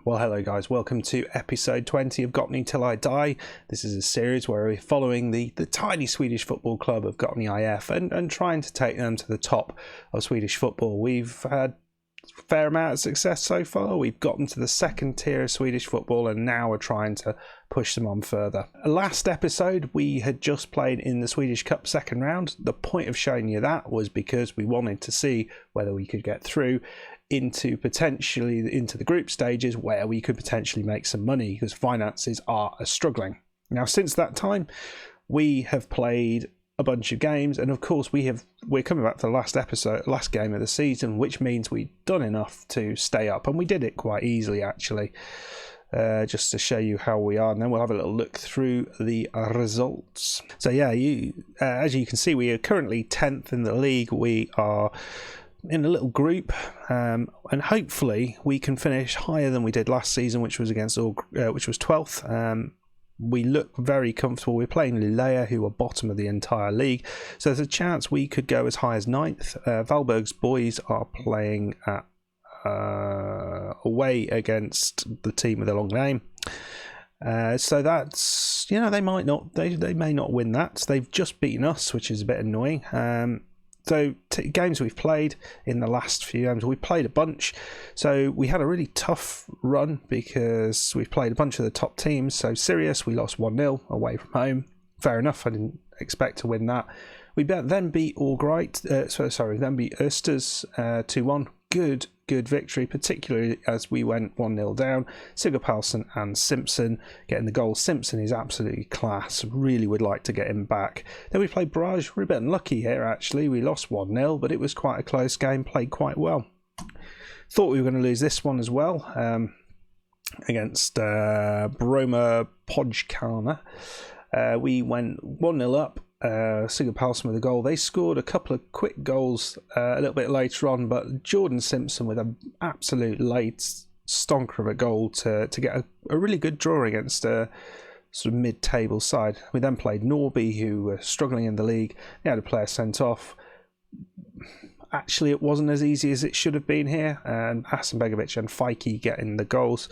Well, hello guys, welcome to episode 20 of Gottne Till I Die. This is a series where we're following the tiny Swedish football club of Gottne IF and trying to take them to the top of Swedish football. We've had a fair amount of success so far. We've gotten to the second tier of Swedish football and now we're trying to push them on further. Last episode we had just played in the Swedish Cup second round. The point of showing you that was because we wanted to see whether we could get through into the group stages where we could potentially make some money, because finances are struggling. Now, since that time, we have played a bunch of games, and of course we're coming back to the last game of the season, which means we've done enough to stay up, and we did it quite easily actually. Just to show you how we are, and then we'll have a little look through the results. So yeah, as you can see, we are currently 10th in the league. We are in a little group, and hopefully we can finish higher than we did last season, which was 12th. We look very comfortable. We're playing Lulea, who are bottom of the entire league, so there's a chance we could go as high as 9th. Valberg's boys are playing at away against the team with a long name, so that's, they may not win that. They've just beaten us, which is a bit annoying. So games we've played in the last few games, we've played a bunch. So we had a really tough run because we've played a bunch of the top teams. So Sirius, we lost 1-0 away from home. Fair enough, I didn't expect to win that. We then beat then beat Östers 2-1. Good victory, particularly as we went 1-0 down. Sigurpalsson and Simpson getting the goal. Simpson is absolutely class. Really would like to get him back. Then we played Barrage. We're a bit unlucky here actually. We lost 1-0, but it was quite a close game. Played quite well. Thought we were going to lose this one as well against Broma Podjkana. We went 1-0 up. Sigurpalsson with a goal. They scored a couple of quick goals a little bit later on, but Jordan Simpson with an absolute late stonker of a goal to get a really good draw against a sort of mid-table side. We then played Norby, who were struggling in the league. They had a player sent off. Actually, it wasn't as easy as it should have been here, and Hasanbegovic and Fike getting the goals.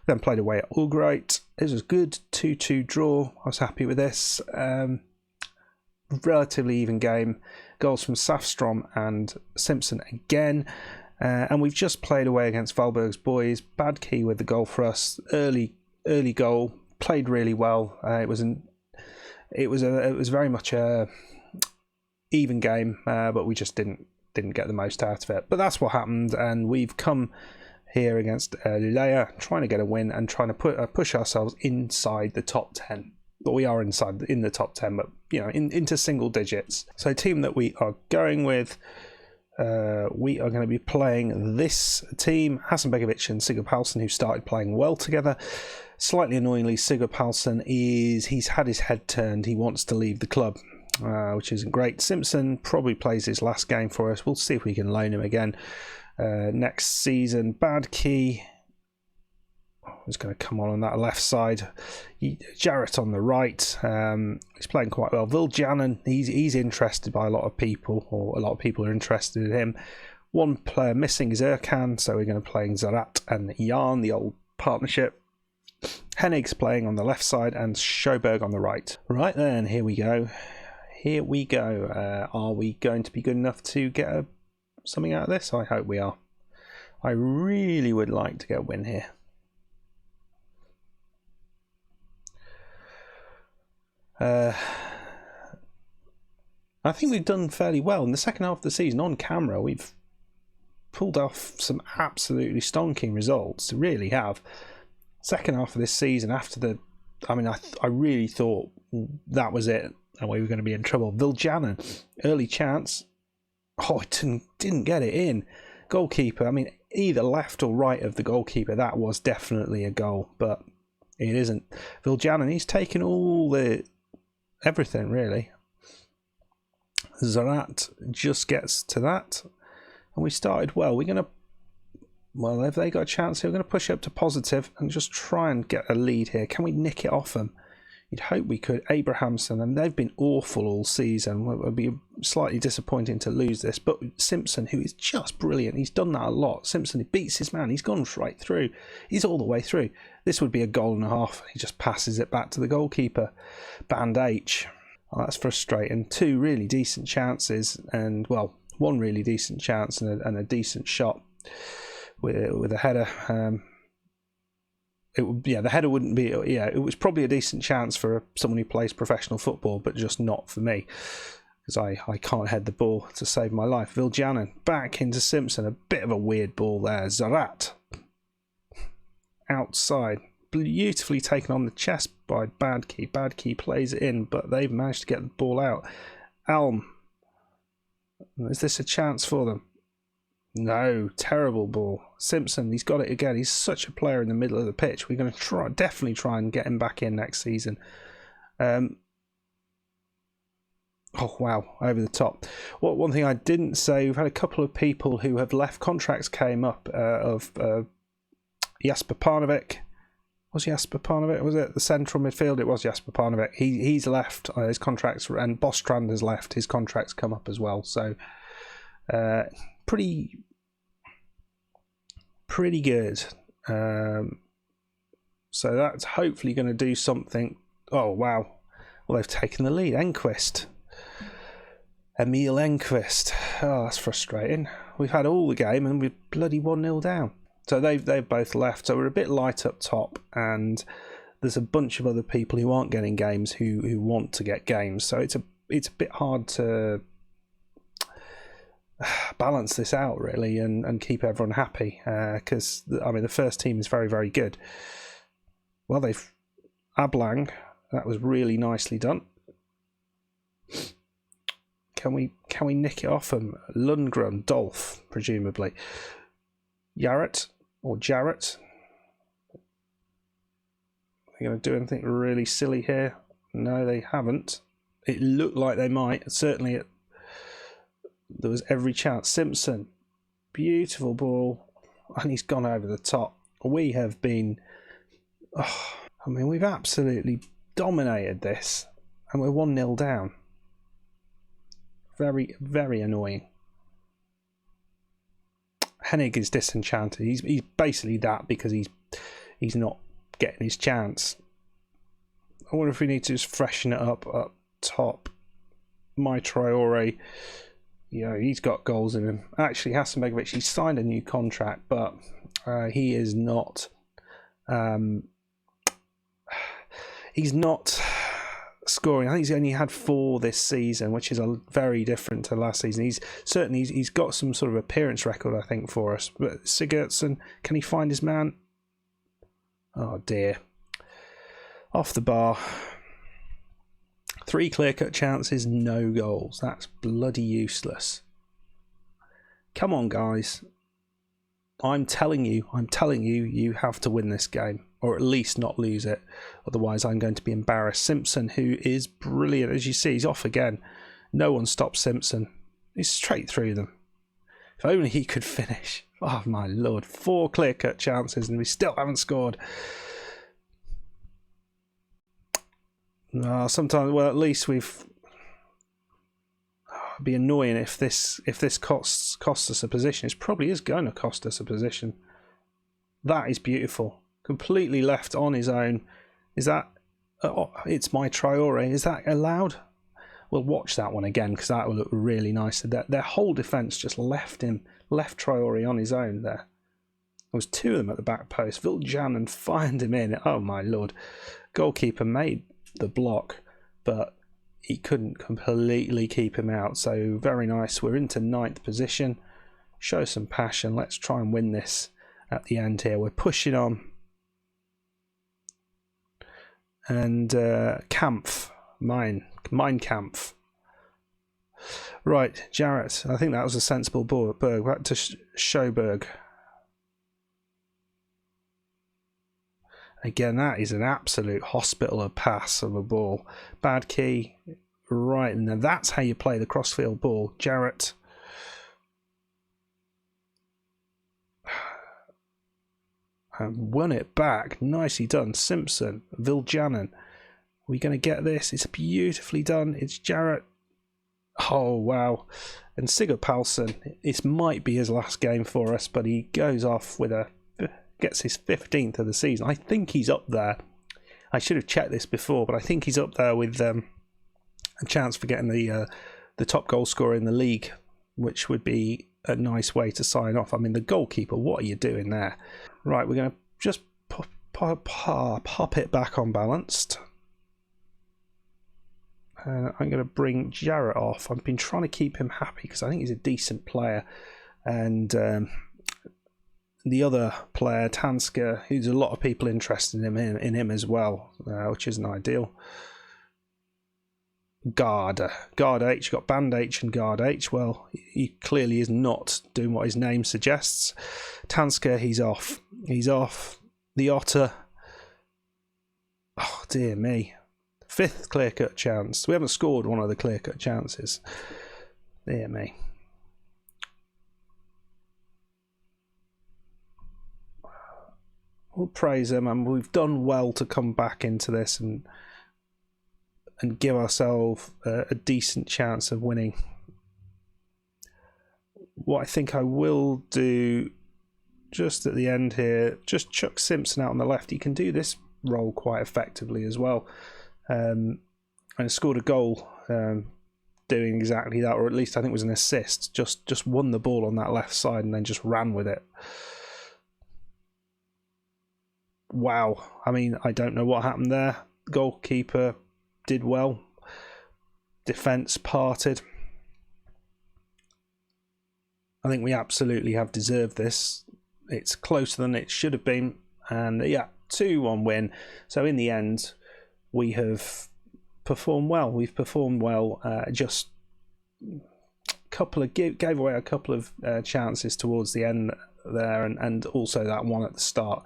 Then played away at Ulgreit. It was a good 2-2 draw. I was happy with this. Relatively even game. Goals from Safstrom and Simpson again, and we've just played away against Valberg's boys. Bad key with the goal for us. Early goal. Played really well. It was very much a even game, but we just didn't get the most out of it. But that's what happened, and we've come here against Lulea, trying to get a win and trying to push ourselves inside the top 10. But we are in the top 10, but into single digits. So team that we are going with, we are going to be playing this team, Hasanbegovic and Sigurpalsson, who started playing well together. Slightly annoyingly, Sigurpalsson he's had his head turned. He wants to leave the club, which isn't great. Simpson probably plays his last game for us. We'll see if we can loan him again next season. Bad key. Is going to come on that left side. Jarrett on the right. He's playing quite well. Viljanen, he's interested by a lot of people, or a lot of people are interested in him. One player missing is Erkan, so we're going to play Zarat and Jan, the old partnership. Hennig's playing on the left side and Sjöberg on the right. Right then, here we go. Are we going to be good enough to get something out of this? I hope we are. I really would like to get a win here. I think we've done fairly well in the second half of the season. On camera, we've pulled off some absolutely stonking results. Really have. Second half of this season, I really thought that was it, and we were going to be in trouble. Viljanen, early chance. Oh, it didn't get it in. Goalkeeper, either left or right of the goalkeeper, that was definitely a goal, but it isn't. Viljanen, he's taken everything really. Zarat just gets to that, and we started well. If they got a chance, we're going to push up to positive and just try and get a lead here. Can we nick it off them? You'd hope we could. Abrahamson, and they've been awful all season. It would be slightly disappointing to lose this. But Simpson, who is just brilliant, he's done that a lot. Simpson, he beats his man. He's gone right through. He's all the way through. This would be a goal and a half. He just passes it back to the goalkeeper. Band H. Oh, that's frustrating. 2 really decent chances, and, well, 1 really decent chance and a decent shot with a header. The header wouldn't be. Yeah, it was probably a decent chance for someone who plays professional football, but just not for me, because I can't head the ball to save my life. Viljanen back into Simpson. A bit of a weird ball there. Zarat outside, beautifully taken on the chest by Badkey. Badkey plays it in, but they've managed to get the ball out. Alm. Is this a chance for them? No, terrible ball. Simpson, he's got it again. He's such a player in the middle of the pitch. We're going to definitely try and get him back in next season. Oh wow, over the top. One thing I didn't say, we've had a couple of people who have left. Contracts came up of Jasper Parnevik. Was Jasper Parnevik? Was it the central midfield? It was Jasper Parnevik. He's left. His contracts, and Bostrand has left. His contracts come up as well. So pretty good. So that's hopefully going to do something. Oh wow! Well, they've taken the lead. Emil Enquist. Oh, that's frustrating. We've had all the game and we're bloody 1-0 down. So they've both left. So we're a bit light up top, and there's a bunch of other people who aren't getting games who want to get games. So it's a bit hard to balance this out really and keep everyone happy, because the first team is very, very good. Well, they've Ablang, that was really nicely done. Can we nick it off him? Lundgren, Dolph, presumably. Jarrett. Are they going to do anything really silly here? No, they haven't. It looked like they might. Certainly there was every chance. Simpson, beautiful ball, and he's gone over the top. We have been, we've absolutely dominated this, and we're 1-0 down. Very, very annoying. Hennig is disenchanted. He's basically that because he's not getting his chance. I wonder if we need to just freshen it up top. My Traore, he's got goals in him. Actually, Hasanbegovic, he signed a new contract, but he is not. He's not scoring. I think he's only had 4 this season, which is very different to last season. He's got some sort of appearance record, I think, for us. But Sigurdsson, can he find his man? Oh dear. Off the bar. 3 clear-cut chances, no goals. That's bloody useless. Come on, guys. I'm telling you, you have to win this game, or at least not lose it. Otherwise, I'm going to be embarrassed. Simpson, who is brilliant, as you see, he's off again. No one stops Simpson. He's straight through them. If only he could finish. Oh, my Lord. 4 clear-cut chances, and we still haven't scored. Sometimes, well, at least we've... It'd be annoying if this costs us a position. It probably is going to cost us a position. That is beautiful. Completely left on his own. Is that... it's my Traore. Is that allowed? We'll watch that one again because that will look really nice. Their whole defence just left Traore on his own there. There was 2 of them at the back post. Viljanen fired him in. Oh my Lord. Goalkeeper made the block, but he couldn't completely keep him out. So very nice. We're into 9th position. Show some passion. Let's try and win this at the end here. We're pushing on. And Kampf. Mein Kampf. Right, Jarrett. I think that was a sensible ball. Back to Sjoberg. Again, that is an absolute hospital of pass of a ball. Bad key. Right, and then that's how you play the crossfield ball. Jarrett. And won it back. Nicely done. Simpson. Viljanen. we going to get this? It's beautifully done. It's Jarrett. Oh, wow. And Sigurd Palsson, this might be his last game for us, but he goes off with gets his 15th of the season. I think he's up there. I should have checked this before, but I think he's up there with a chance for getting the top goal scorer in the league, which would be a nice way to sign off. I mean, the goalkeeper, what are you doing there? Right, we're going to just pop it back on balanced. And I'm going to bring Jarrett off. I've been trying to keep him happy because I think he's a decent player. And the other player, Tanska, who's a lot of people interested in him as well, which isn't ideal. Guard H, got Band H and Guard H. Well, he clearly is not doing what his name suggests. Tanska, he's off. He's off. The Otter. Oh, dear me. 5th clear-cut chance. We haven't scored one of the clear-cut chances. Dear me. We'll praise him, and we've done well to come back into this and give ourselves a decent chance of winning. What I think I will do just at the end here, just chuck Simpson out on the left. He can do this role quite effectively as well. And scored a goal doing exactly that, or at least I think it was an assist. Just won the ball on that left side and then just ran with it. Wow. I mean, I don't know what happened there. Goalkeeper did well. Defence parted. I think we absolutely have deserved this. It's closer than it should have been. And yeah, 2-1 win. So in the end, we have performed well. We've performed well. Just gave away a couple of chances towards the end there, and also that one at the start.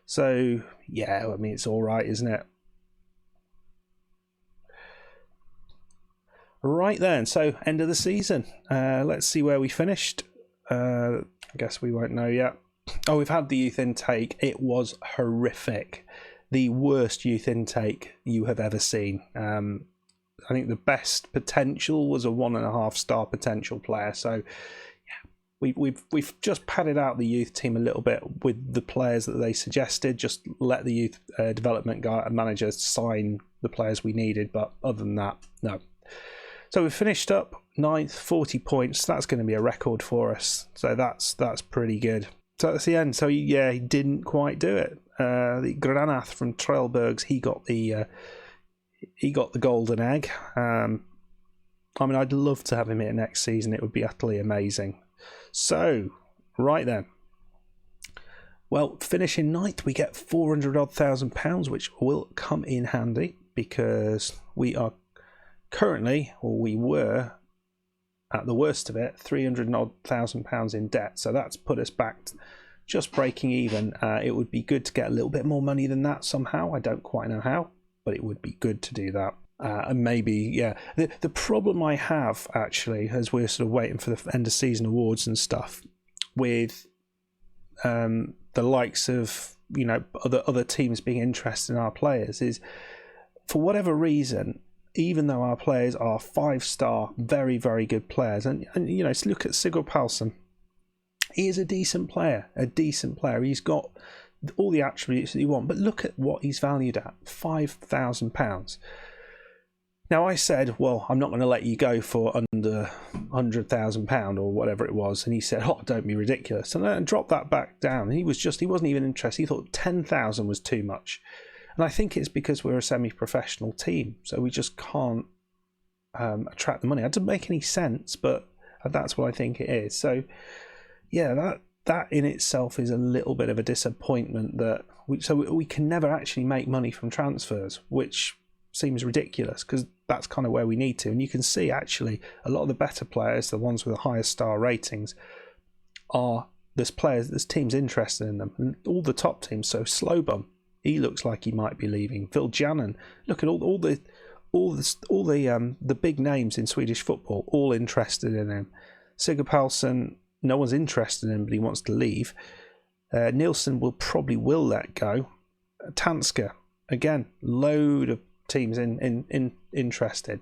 So yeah, I mean, it's all right, isn't it? Right then, so end of the season. Let's see where we finished. I guess we won't know yet. Oh, we've had the youth intake. It was horrific. The worst youth intake you have ever seen. I think the best potential was a 1.5 star potential player. So yeah, we've just padded out the youth team a little bit with the players that they suggested. Just let the youth development guy and manager sign the players we needed. But other than that, no. So we've finished up 9th, 40 points. That's going to be a record for us. So that's pretty good. So that's the end. So yeah, he didn't quite do it. The Granath from Trailbergs, he got the golden egg. I mean, I'd love to have him here next season. It would be utterly amazing. So right then, well, finishing 9th, we get 400,000 pounds, which will come in handy because we are currently, or we were at the worst of it, 300,000 pounds in debt. So that's put us back just breaking even. It would be good to get a little bit more money than that somehow. I don't quite know how, but it would be good to do that. And maybe, yeah. The problem I have, actually, as we're sort of waiting for the end of season awards and stuff, with the likes of, you know, other teams being interested in our players, is for whatever reason, even though our players are 5-star, very, very good players, and you know, look at Sigurd Palsson. He is a decent player. He's got all the attributes that you want, but look at what he's valued at, £5,000. Now, I said, well, I'm not going to let you go for under £100,000 or whatever it was, and he said, oh, don't be ridiculous, and then dropped that back down. He wasn't even interested. He thought 10,000 was too much. And I think it's because we're a semi-professional team, so we just can't attract the money. That doesn't make any sense, but that's what I think it is. So, yeah, that in itself is a little bit of a disappointment that we can never actually make money from transfers, which seems ridiculous because that's kind of where we need to. And you can see actually a lot of the better players, the ones with the highest star ratings, there's teams interested in them, and all the top teams. So Slowbum, he looks like he might be leaving. Phil Jannon, look at all the big names in Swedish football, all interested in him. Sigurd Palsson, no one's interested in him, but he wants to leave. Nielsen will let go. Tanska, again, load of teams interested.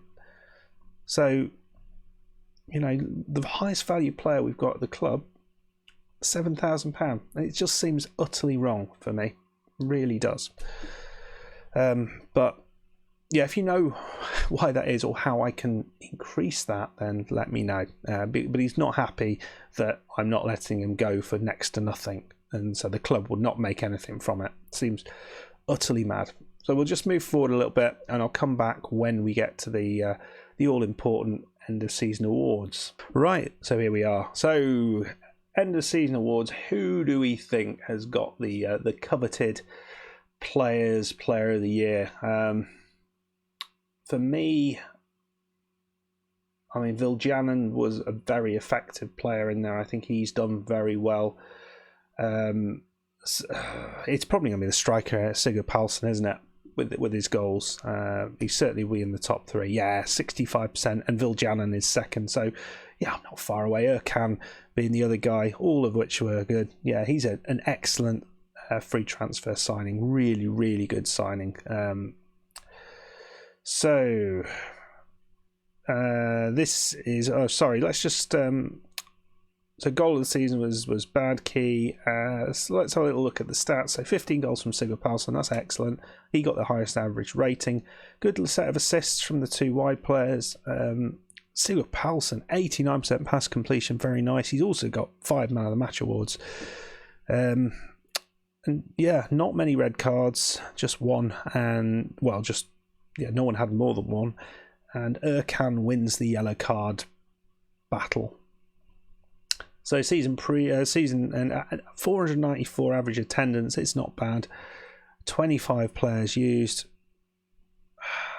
So, the highest value player we've got at the club, £7,000. It just seems utterly wrong for me. It really does. But yeah, if you know why that is or how I can increase that, then let me know. But he's not happy that I'm not letting him go for next to nothing, and so the club will not make anything from it. Seems utterly mad. So we'll just move forward a little bit, and I'll come back when we get to the all-important end of season awards. Right, so here we are. So end of season awards. Who do we think has got the coveted player of the year? For me, I mean, Viljanen was a very effective player in there. I think he's done very well. It's probably going to be the striker, Sigurd Palsson, isn't it? With his goals, he's certainly in the top three. Yeah, 65%, and Viljanen is second. So, yeah, I'm not far away. Erkan being the other guy, all of which were good. Yeah, he's an excellent free transfer signing. Really, really good signing. This is. Oh, sorry. Let's just. So goal of the season was Bad Key. So let's have a little look at the stats. So 15 goals from Sigurd Palsson. That's excellent. He got the highest average rating. Good set of assists from the two wide players. Sigurd Palsson, 89% pass completion. Very nice. He's also got 5 Man of the Match awards. And yeah, not many red cards. Just one. And well, no one had more than one. And Erkan wins the yellow card battle. So season and 494 average attendance. It's not bad. 25 players used.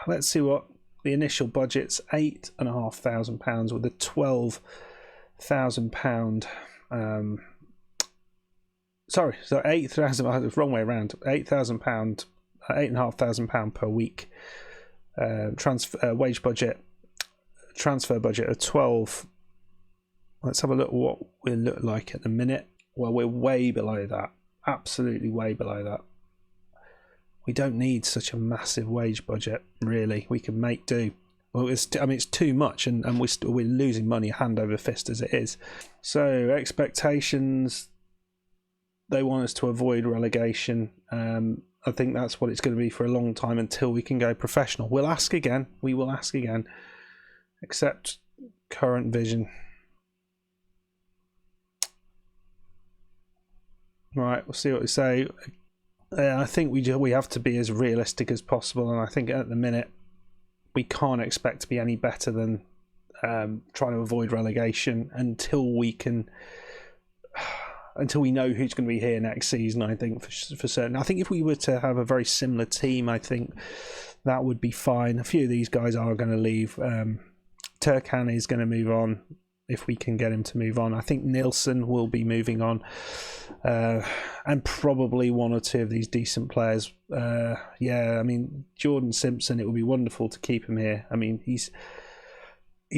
Let's see what the initial budget's £8,500 with a £12,000. So 8,000. Wrong way around. £8,000, £8,500 per week. Wage budget, transfer budget of 12. Let's have a look at what we look like at the minute. Well, we're way below that. Absolutely way below that. We don't need such a massive wage budget, really. We can make do. Well, it's too much, and we're losing money hand over fist as it is. So expectations, they want us to avoid relegation. I think that's what it's going to be for a long time until we can go professional. We'll ask again. We will ask again. Accept current vision. Right, we'll see what we say. I think we have to be as realistic as possible, and I think at the minute we can't expect to be any better than trying to avoid relegation until we know who's going to be here next season. I think for certain. I think if we were to have a very similar team, I think that would be fine. A few of these guys are going to leave. Turkan is going to move on. If we can get him to move on, I think Nilsson will be moving on, and probably one or two of these decent players. Yeah, I mean Jordan Simpson. It would be wonderful to keep him here. I mean he's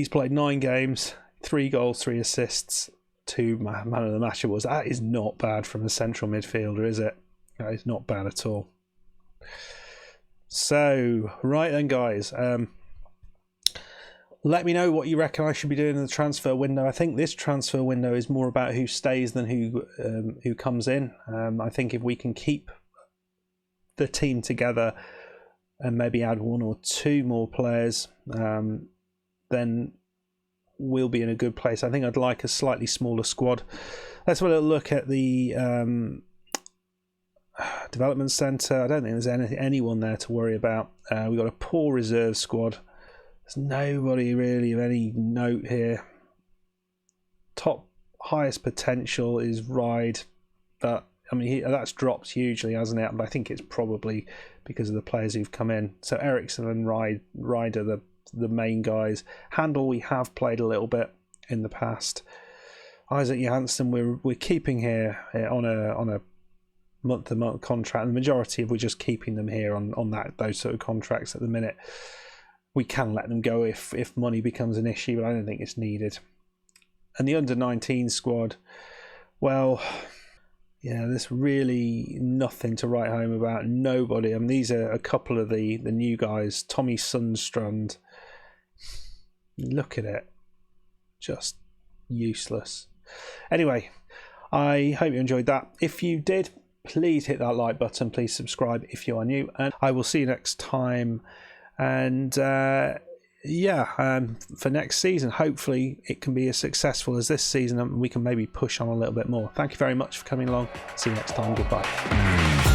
played 9 games, 3 goals, 3 assists, 2 Man of the Match awards. That is not bad from a central midfielder, is it? That is not bad at all. So right then, guys. Let me know what you reckon I should be doing in the transfer window. I think this transfer window is more about who stays than who comes in. I think if we can keep the team together and maybe add 1 or 2 more players, then we'll be in a good place. I think I'd like a slightly smaller squad. Let's have a little look at the development centre. I don't think there's anyone there to worry about. We've got a poor reserve squad. There's nobody really of any note here. Top highest potential is Ride, but I mean that's dropped hugely, hasn't it? But I think it's probably because of the players who've come in. So Eriksson and Ride are the main guys. Handel we have played a little bit in the past. Isaac Johansson we're keeping here on a month-to-month contract. The majority of we're just keeping them here on those sort of contracts at the minute. We can let them go if money becomes an issue, but I don't think it's needed. And the under-19 squad, well, yeah, there's really nothing to write home about. Nobody. I mean, these are a couple of the new guys. Tommy Sundstrand. Look at it. Just useless. Anyway, I hope you enjoyed that. If you did, please hit that like button. Please subscribe if you are new. And I will see you next time. And for next season, hopefully it can be as successful as this season and we can maybe push on a little bit more. Thank you very much for coming along. See you next time. Goodbye.